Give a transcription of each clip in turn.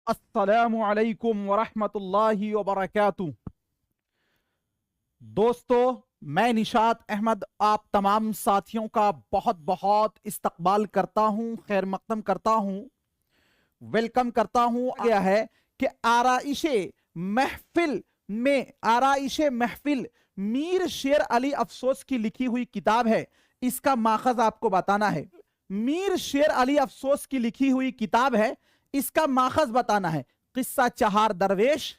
अस्सलामु अलैकुम वरहमतुल्लाहि वबरकातुहू। दोस्तों, मैं निशात अहमद आप तमाम साथियों का बहुत बहुत इस्तकबाल करता हूं, खैर मकदम करता हूं, वेलकम करता हूं। गया है कि आराइशे महफिल मीर शेर अली अफसोस की लिखी हुई किताब है। इसका माखज आपको बताना है। मीर शेर अली अफसोस की लिखी हुई किताब है, इसका माखज बताना है। किस्सा चहार दरवेश,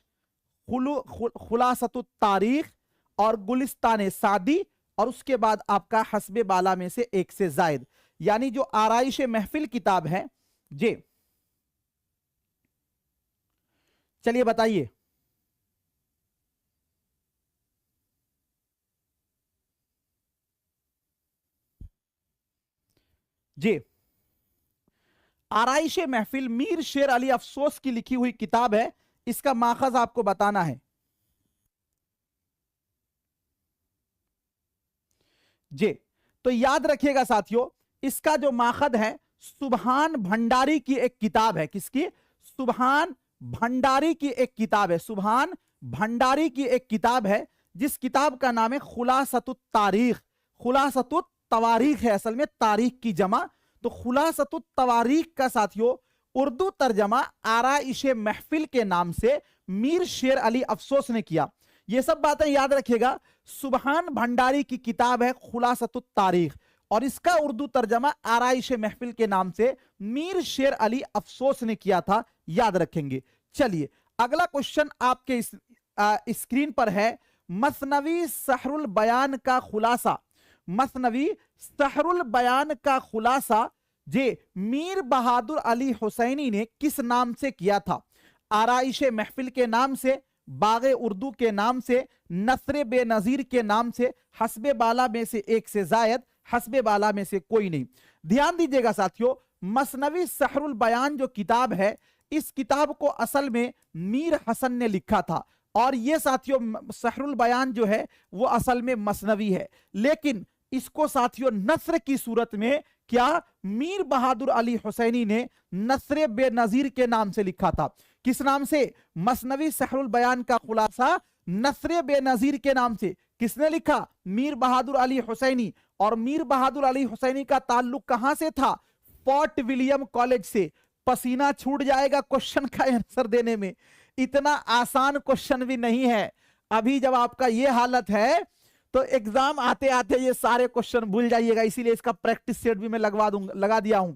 खुलासतुत तारीख और गुलिस्तान सादी, और उसके बाद आपका हस्बे बाला में से एक से जायद, यानी जो आराइश महफिल किताब है। जी चलिए बताइए। जी, आराइश महफिल मीर शेर अली अफसोस की लिखी हुई किताब है। इसका माखज आपको बताना है। जी, तो याद रखिएगा साथियों, इसका जो माखद है सुभान भंडारी की एक किताब है। किसकी? सुभान भंडारी की एक किताब है। सुभान भंडारी की एक किताब है, जिस किताब का नाम है खुलासतुत तारीख। खुलासतुत तवारीख है, असल में तारीख की जमा। तो खुलासतुत तवारीख का साथियों उर्दू तर्जमा आराइशे महफिल के नाम से मीर शेर अली अफसोस ने किया। ये सब बातें याद रखिएगा। सुभान भंडारी की किताब है खुलासतुत तारीख, और इसका उर्दू तर्जमा आराइशे महफिल के नाम से मीर शेर अली अफसोस ने किया था। याद रखेंगे। चलिए, अगला क्वेश्चन आपके स्क्रीन पर है। मसनवी सहरुल बयान का खुलासा। मसनवी सहरुल बयान का खुलासा जे मीर बहादुर अली हुसैनी ने किस नाम से किया था? आराइशे महफिल के नाम से, बागे उर्दू के नाम से, नसरे बेनजीर के नाम से, हस्बे बाला में से एक से जायद, हस्बे बाला में से कोई नहीं। ध्यान दीजिएगा साथियों, मसनवी सहरुल बयान जो किताब है, इस किताब को असल में मीर हसन ने लिखा था। और ये साथियों सहरुल बयान जो है वो असल में मसनवी है, लेकिन इसको साथियों नस्र की सूरत में क्या मीर बहादुर अली हुसैनी ने नस्रे बेनजीर के नाम से लिखा था। किस नाम से? मसनवी सहरुल बयान का खुलासा नस्रे बेनजीर के नाम से। किसने लिखा? मीर बहादुर अली हुसैनी। और मीर बहादुर अली हुसैनी का ताल्लुक कहां से था? फोर्ट विलियम कॉलेज से। पसीना छूट जाएगा क्वेश्चन का आंसर देने में। इतना आसान क्वेश्चन भी नहीं है। अभी जब आपका ये हालत है तो एग्जाम आते आते ये सारे क्वेश्चन भूल जाइएगा, इसीलिए इसका प्रैक्टिस सेट भी मैं लगा दिया हूं।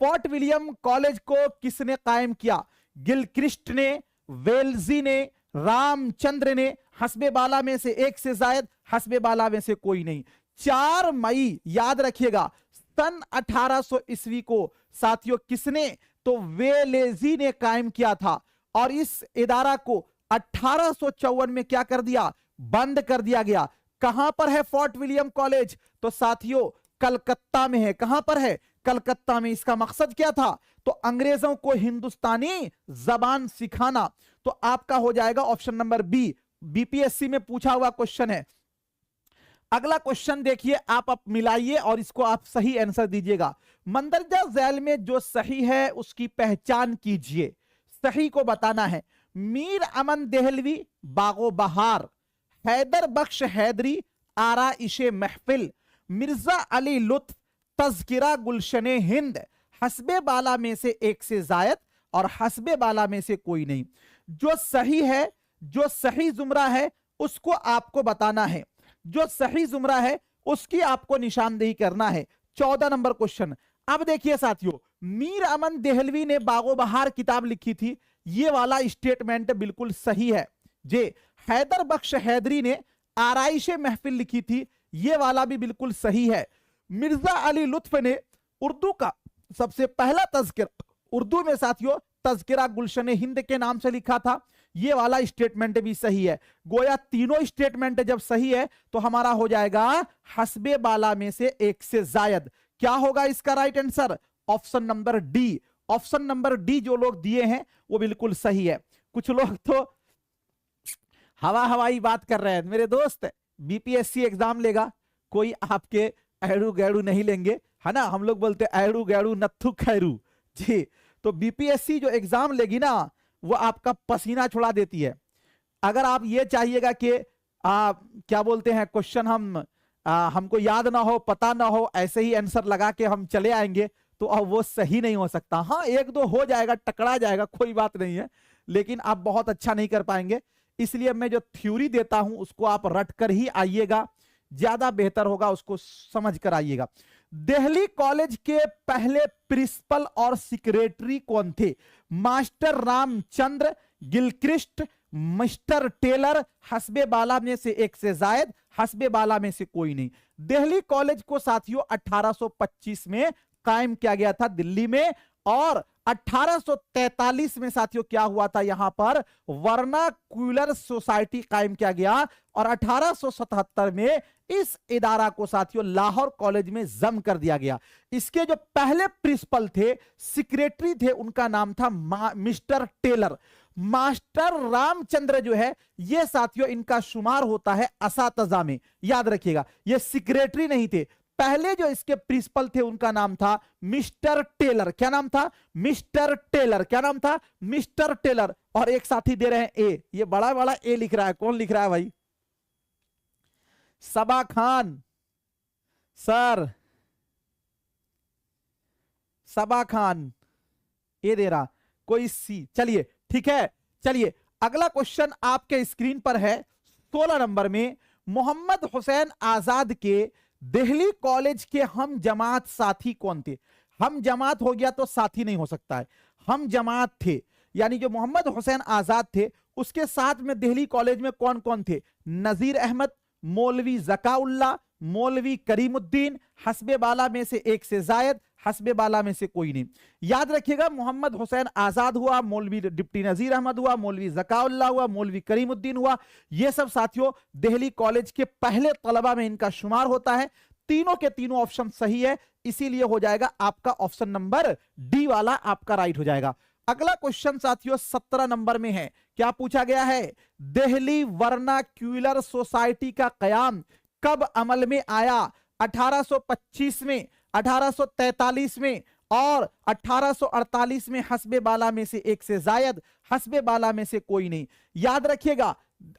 फोर्ट विलियम कॉलेज को किसने कायम किया? गिलक्रिस्ट ने, वेल्जी ने, रामचंद्र ने, हस्बे बाला में से एक से जायद, हस्बे बाला में से कोई नहीं। 4 मई याद रखिएगा सन 1800 ईस्वी को साथियों किसने? तो वेलेजी ने कायम किया था। और इस इदारा को 1854 में क्या कर दिया? बंद कर दिया गया। कहां पर है फोर्ट विलियम कॉलेज? तो साथियों कलकत्ता में है। कहां पर है? कलकत्ता में। इसका मकसद क्या था? तो अंग्रेजों को हिंदुस्तानी जबान सिखाना। तो आपका हो जाएगा ऑप्शन नंबर बी। बीपीएससी में पूछा हुआ क्वेश्चन है। अगला क्वेश्चन देखिए, आप मिलाइए और इसको आप सही आंसर दीजिएगा। मंदरजा झैल में जो सही है उसकी पहचान कीजिए। सही को बताना है। मीर अमन देहलवी बागो बहार, हैदर बख्श हैदरी आराइशे महफिल, मिर्जा अली लुत्फ तज़किरा गुलशने हिंद, हस्बे बाला में से एक से जायद, और हस्बे बाला में से कोई नहीं। जो सही है, जो सही जुमरा है उसको आपको बताना है। जो सही जुमरा है उसकी आपको निशानदेही करना है। 14 नंबर क्वेश्चन। अब देखिए साथियों, मीर अमन देहलवी ने बागो बहार किताब लिखी थी, ये वाला स्टेटमेंट बिल्कुल सही है। जे हैदर बख्श हैदरी ने आराइशे महफिल लिखी थी, ये वाला भी बिल्कुल सही है। मिर्जा अली लुत्फ ने उर्दू का सबसे पहला तज़किरा उर्दू में साथियों तज़किरा गुलशन हिंद के नाम से लिखा था, ये वाला स्टेटमेंट भी सही है। गोया तीनों स्टेटमेंट जब सही है तो हमारा हो जाएगा हस्बे बाला में से एक से जायद। क्या होगा इसका right answer? Option number D. Option number D जो लोग दिए हैं वो बिल्कुल सही है। कुछ लोग तो हवा हवाई बात कर रहे हैं। मेरे दोस्त, बीपीएससी एग्जाम लेगा, कोई आपके ऐड़ू गैड़ू नहीं लेंगे, है ना। हम लोग बोलते ऐड़ू गैड़ू नत्थु खैरू जी। तो बीपीएससी जो एग्जाम लेगी ना, वो आपका पसीना छुड़ा देती है। अगर आप ये चाहिएगा कि क्या बोलते हैं क्वेश्चन हमको याद ना हो, पता ना हो, ऐसे ही आंसर लगा के हम चले आएंगे, तो अब वो सही नहीं हो सकता। हाँ, एक दो हो जाएगा, टकरा जाएगा, कोई बात नहीं है, लेकिन आप बहुत अच्छा नहीं कर पाएंगे। इसलिए मैं जो थ्योरी देता हूं उसको आप रट कर ही आइएगा, ज्यादा बेहतर होगा, उसको समझ कर आइएगा। दिल्ली कॉलेज के पहले प्रिंसिपल और सेक्रेटरी कौन थे? Master Ramchandra, Gilchrist, mister Taylor, हस्बे बाला में से एक से जायद, हस्बे बाला में से कोई नहीं। दिल्ली कॉलेज को साथियों 1825 में कायम किया गया था दिल्ली में, और 1843 में साथियों क्या हुआ था, यहां पर वर्नाक्यूलर सोसाइटी कायम किया गया, और 1877 में इस इदारा को साथियों लाहौर कॉलेज में जम कर दिया गया। इसके जो पहले प्रिंसिपल थे, सेक्रेटरी थे, उनका नाम था मिस्टर टेलर। मास्टर रामचंद्र जो है ये साथियों इनका शुमार होता है असातिज़ा में, याद रखिएगा, ये सेक्रेटरी नहीं थे। पहले जो इसके प्रिंसिपल थे उनका नाम था मिस्टर टेलर। क्या नाम था? Mister Taylor. क्या नाम था? Mister Taylor. और एक साथी दे रहे हैं ए, ये बड़ा बड़ा ए लिख रहा है, कौन लिख रहा है भाई? सबा खान सर, सबा खान ए दे रहा, कोई सी। चलिए ठीक है, चलिए अगला क्वेश्चन आपके स्क्रीन पर है 16 नंबर में। मोहम्मद हुसैन आजाद के दिल्ली कॉलेज के हम जमात साथी कौन थे? हम जमात हो गया तो साथी नहीं हो सकता है, हम जमात थे, यानी जो मोहम्मद हुसैन आजाद थे उसके साथ में दिल्ली कॉलेज में कौन कौन थे? नजीर अहमद, मौलवी जकाउल्ला, मौलवी करीमुद्दीन, हस्बे बाला में से एक से जायद, हस्बे बाला में से कोई नहीं। याद रखिएगा, मोहम्मद हुसैन आजाद हुआ, मौलवी डिप्टी नजीर अहमद हुआ, मौलवी जकाउल्ला हुआ, मौलवी करीमुद्दीन हुआ, ये सब साथियों दिल्ली कॉलेज के पहले तलबा में इनका शुमार होता है। तीनों के तीनों ऑप्शन सही है, इसीलिए हो जाएगा आपका ऑप्शन नंबर डी वाला आपका राइट हो जाएगा। अगला क्वेश्चन साथियों 17 नंबर में है। क्या पूछा गया है? दिल्ली वर्नाक्यूलर सोसाइटी का कयाम कब अमल में आया? 1825 में, 1843 में और 1848 में। हस्बे बाला में से एक से जायद, हस्बे बाला में से कोई नहीं। याद रखिएगा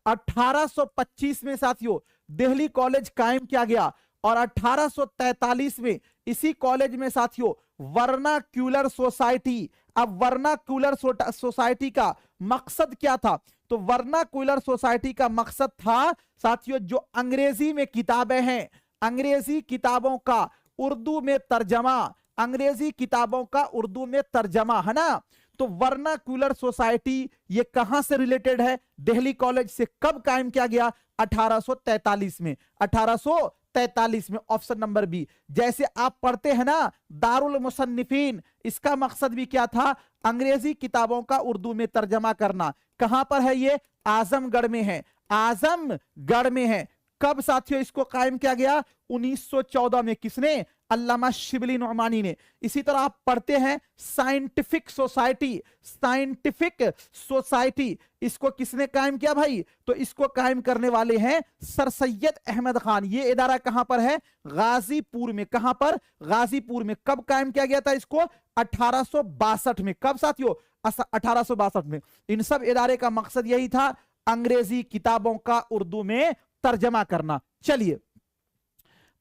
1825 में साथियों दिल्ली कॉलेज कायम किया गया, और 1843 में इसी कॉलेज में साथियों वर्नाक्यूलर सोसाइटी। अब वर्नाक्यूलर सोसाइटी का मकसद क्या था? तो वर्नाक्यूलर सोसाइटी का मकसद था साथियों जो अंग्रेजी में किताबें हैं, अंग्रेजी किताबों का उर्दू में तर्जमा, अंग्रेजी किताबों का उर्दू में तर्जमा, है ना। तो वर्नाक्यूलर सोसाइटी ये कहां से रिलेटेड है? दिल्ली कॉलेज से। कब कायम किया गया? 1843 में, 1843 में। Option number B. जैसे आप पढ़ते हैं ना दारुल मुसन्निफीन, इसका मकसद भी क्या था? अंग्रेजी किताबों का उर्दू में तर्जमा करना। कहां पर है ये? आजमगढ़ में है, आजमगढ़ में है। कब साथियों इसको कायम किया गया? 1914 में। किसने? अल्लामा शिबली नोमानी ने। इसी तरह आप पढ़ते हैं साइंटिफिक सोसाइटी, साइंटिफिक सोसाइटी इसको किसने कायम किया भाई? तो इसको कायम करने वाले हैं सर सैयद अहमद खान। ये इदारा कहां पर है? गाजीपुर में। कहां पर? गाजीपुर में। कब कायम किया गया था इसको? 1862 में। कब साथियों? 1862 में। इन सब इदारे का मकसद यही था अंग्रेजी किताबों का उर्दू में तर्जमा करना। चलिए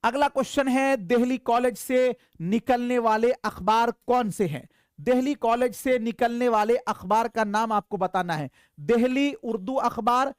अगला क्वेश्चन है, दिल्ली कॉलेज से निकलने वाले अखबार कौन से हैं? दिल्ली कॉलेज से निकलने वाले अखबार का नाम आपको बताना है। दिल्ली उर्दू अखबार,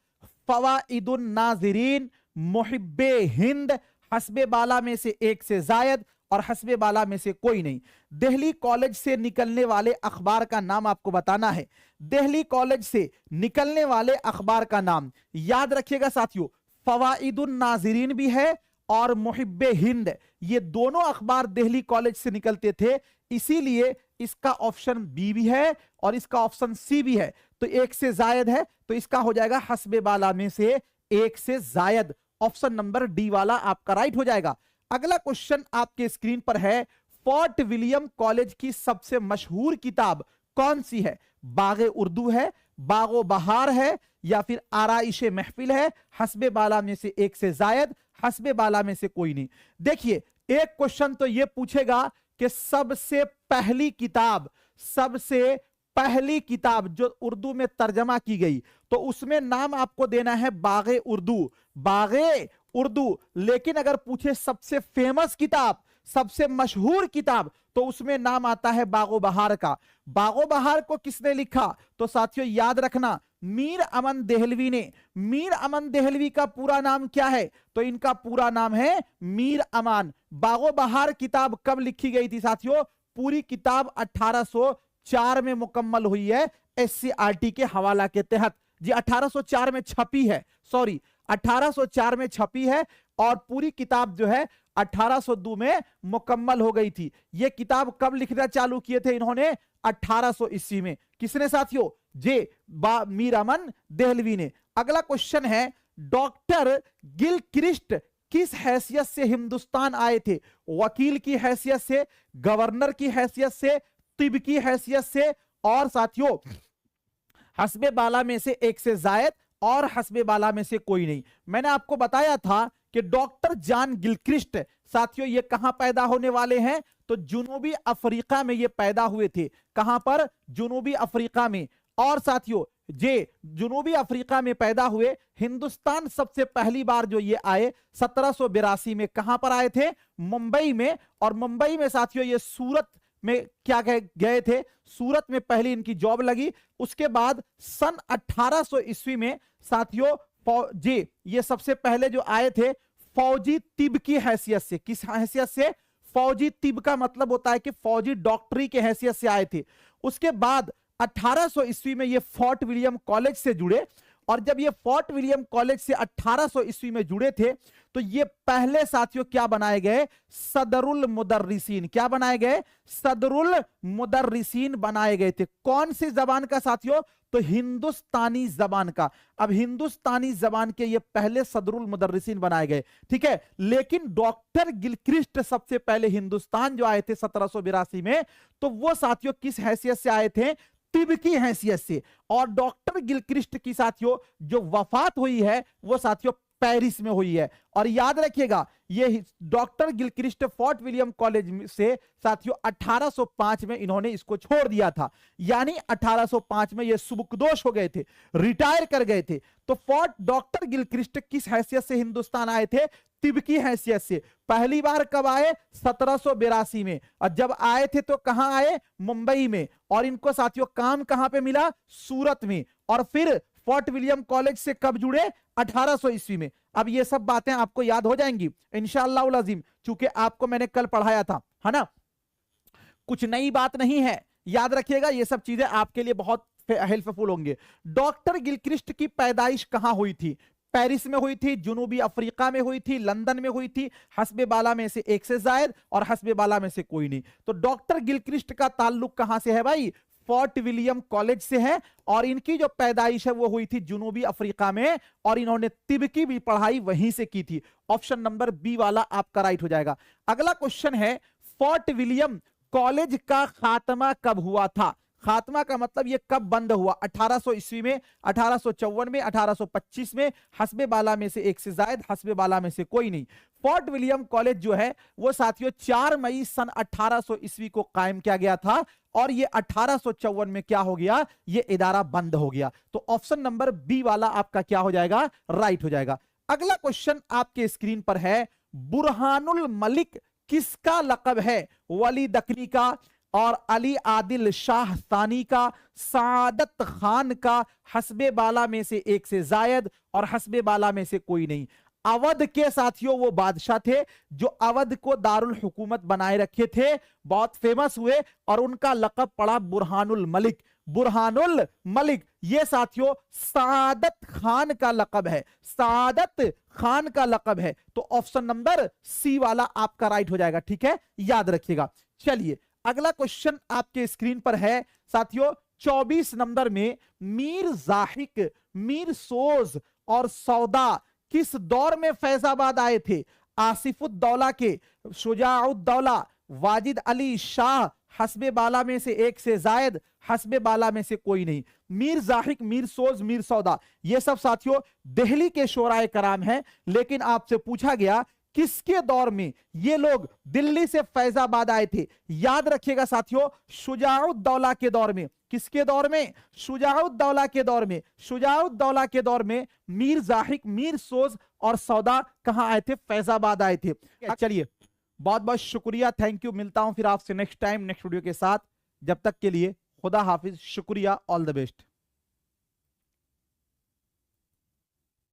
फवाइदुन नाज़रीन, मुहिब्बे हिंद, हस्बे बाला में से एक से जायद और हस्बे बाला में से कोई नहीं। दिल्ली कॉलेज से निकलने वाले अखबार का नाम आपको बताना है। दिल्ली कॉलेज से निकलने वाले अखबार का नाम याद रखिएगा साथियों, फवाइदुन नाज़रीन भी है और मुहिब्बे हिंद। ये दोनों अखबार दिल्ली कॉलेज से निकलते थे, इसीलिए इसका ऑप्शन बी भी है और इसका ऑप्शन सी भी है। तो एक से जायद है तो इसका हो जाएगा हस्बे बाला में से एक से जायद। ऑप्शन नंबर डी वाला आपका राइट हो जाएगा। अगला क्वेश्चन आपके स्क्रीन पर है, फोर्ट विलियम कॉलेज की सबसे मशहूर किताब कौन सी है? बागे उर्दू है, बागो बहार है, या फिर आराइशे महफिल है, हस्बे बाला में से एक से जायद, हस्बे बाला में से कोई नहीं। देखिए एक क्वेश्चन तो ये पूछेगा कि सबसे पहली किताब, सबसे पहली किताब जो उर्दू में तर्जमा की गई, तो उसमें नाम आपको देना है बागे उर्दू, बागे उर्दू। लेकिन अगर पूछे सबसे फेमस किताब, सबसे मशहूर किताब, तो उसमें नाम आता है बागो बहार का। बागो बहार को किसने लिखा? तो साथियों याद रखना, मीर अमन देहलवी ने। मीर अमन देहलवी का पूरा नाम क्या है? तो इनका पूरा नाम है मीर अमान। बागो बहार किताब कब लिखी गई थी साथियों? पूरी किताब 1804 में मुकम्मल हुई है, एससीईआरटी के हवाला के तहत। जी 1804 में छपी है, सॉरी 1804 में छपी है, और पूरी किताब जो है 1802 में मुकम्मल हो गई थी। यह किताब कब लिखना चालू किए थे इन्होंने? 1800 ईस्वी में। किसने साथियों? मीर अमन देहलवी ने। अगला क्वेश्चन है, डॉक्टर गिलक्रिस्ट किस हैसियत से हिंदुस्तान आए थे? वकील की हैसियत से, गवर्नर की हैसियत से, तिब की हैसियत से, और साथियों हस्बे बाला में से एक से जायद, और हस्बे बाला में से कोई नहीं। मैंने आपको बताया था कि डॉक्टर जॉन गिलक्रिस्ट साथियों ये कहां पैदा होने वाले हैं? तो जुनूबी अफ्रीका में ये पैदा हुए थे। कहां पर? जुनूबी अफ्रीका में। और साथियों जे जुनूबी अफ्रीका में पैदा हुए, हिंदुस्तान सबसे पहली बार जो ये आए 1782 में। कहां पर आए थे? मुंबई में। और मुंबई में साथियों ये सूरत में क्या गए थे? सूरत में पहली इनकी जॉब लगी। उसके बाद सन 1800 ईस्वी में साथियों ये सबसे पहले जो आए थे फौजी तिब की हैसियत से। किस हैसियत से? फौजी तिब का मतलब होता है कि फौजी डॉक्टरी के हैसियत से आए थे। उसके बाद 1800 ईस्वी में ये फोर्ट विलियम कॉलेज से जुड़े, और जब ये फोर्ट विलियम कॉलेज से 1800 ईस्वी में जुड़े थे, तो ये पहले साथियों क्या बनाए गए? सदरुल मुदर्रिसीन। क्या बनाए गए? सदरुल मुदर्रिसीन बनाए गए थे। कौन सी जबान का साथियों? तो हिंदुस्तानी जबान का। अब हिंदुस्तानी जबान के ये पहले सदरुल मुदर्रिसीन बनाए गए, ठीक है। लेकिन डॉक्टर गिलक्रिस्ट सबसे पहले हिंदुस्तान जो आए थे 1782 में, तो वो साथियों किस हैसियत से आए थे? तिब की हैसियत से। और डॉक्टर गिलक्रिस्ट की साथियों जो वफात हुई है वो साथियों पेरिस में हुई है। और याद रखिएगा ये doctor Gilchrist fort William college से साथियों 1805 में इन्होंने इसको छोड़ दिया था, यानी 1805 में ये सुबुकदोश हो गए थे, रिटायर कर गए थे। तो फोर्ट डॉक्टर गिलक्रिस्ट किस हैसियत से हिंदुस्तान आए थे? तिब की हैसियत से। पहली बार कब आए? 1782 में। और जब आए थे तो कहां आए? मुंबई में। और इनको साथियों काम कहां पे मिला? सूरत में। और फिर फोर्ट विलियम कॉलेज से कब जुड़े? 1800 ईस्वी में। अब ये सब बातें आपको याद हो जाएंगी इंशाअल्लाह अज़ीम, चूंकि आपको मैंने कल पढ़ाया था, है ना। कुछ नई बात नहीं है, याद रखिएगा ये सब चीजें आपके लिए बहुत हेल्पफुल होंगे। डॉक्टर गिलक्रिस्ट की पैदाइश कहां हुई थी? पेरिस में हुई थी, जुनूबी अफ्रीका में हुई थी, लंदन में हुई थी, हस्बे बाला में से एक से जायद और हस्बे बाला में से कोई नहीं। तो डॉक्टर गिलक्रिस्ट का ताल्लुक कहां से है भाई? फोर्ट विलियम कॉलेज से है। और इनकी जो पैदाइश है वो हुई थी जुनूबी अफ्रीका में, और इन्होंने तिब की भी पढ़ाई वहीं से की थी। ऑप्शन नंबर बी वाला आपका राइट हो जाएगा। अगला क्वेश्चन है, फोर्ट विलियम कॉलेज का खात्मा कब हुआ था? खात्मा का मतलब ये कब बंद हुआ? 1800 ईस्वी में, 1854 में, 1825 में, हस्बे बाला में से एक से जायद, हस्बे बाला में से कोई नहीं। फोर्ट विलियम कॉलेज जो है वो साथियों 4 मई सन 1800 ईस्वी को कायम किया गया था, और ये 1854 में क्या हो गया? ये इदारा बंद हो गया। तो ऑप्शन नंबर बी वाला आपका क्या हो जाएगा? राइट हो जाएगा। अगला क्वेश्चन आपके स्क्रीन पर है, बुरहानुल मलिक किसका लकब है? वली दकनी का, और अली आदिल शाह सानी का, सादत खान का, हस्बे बाला में से एक से जायद और हस्बे बाला में से कोई नहीं। अवध के साथियों वो बादशाह थे जो अवध को दारुल हुकूमत बनाए रखे थे, बहुत फेमस हुए, और उनका लकब पड़ा बुरहानुल मलिक। बुरहानुल मलिक ये साथियों सादत खान का लकब है, सादत खान का लकब है। तो ऑप्शन नंबर सी वाला आपका राइट हो जाएगा, ठीक है, याद रखिएगा। चलिए अगला क्वेश्चन आपके स्क्रीन पर है साथियों 24 नंबर में, मीर जाहिक, मीर सोज और सौदा किस दौर में फैजाबाद आए थे? आसिफुद्दौला के, शुजाउद्दौला, वाजिद अली शाह, हस्बे बाला में से एक से जायद, हस्बे बाला में से कोई नहीं। मीर जाहिक, मीर सोज, मीर सौदा ये सब साथियों दिल्ली के शोराए कराम हैं। लेकिन आपसे पूछा गया किसके दौर में ये लोग दिल्ली से फैजाबाद आए थे? याद रखिएगा साथियों, शुजाउद्दौला के दौर में। किसके दौर में? शुजाउद्दौला के दौर में। शुजाउद्दौला के दौर में मीर जाहिक, मीर सोज और सौदा कहां आए थे? फैजाबाद आए थे। चलिए, बहुत बहुत शुक्रिया, थैंक यू। मिलता हूं फिर आपसे नेक्स्ट टाइम नेक्स्ट वीडियो के साथ। जब तक के लिए खुदा हाफिज, शुक्रिया, ऑल द बेस्ट।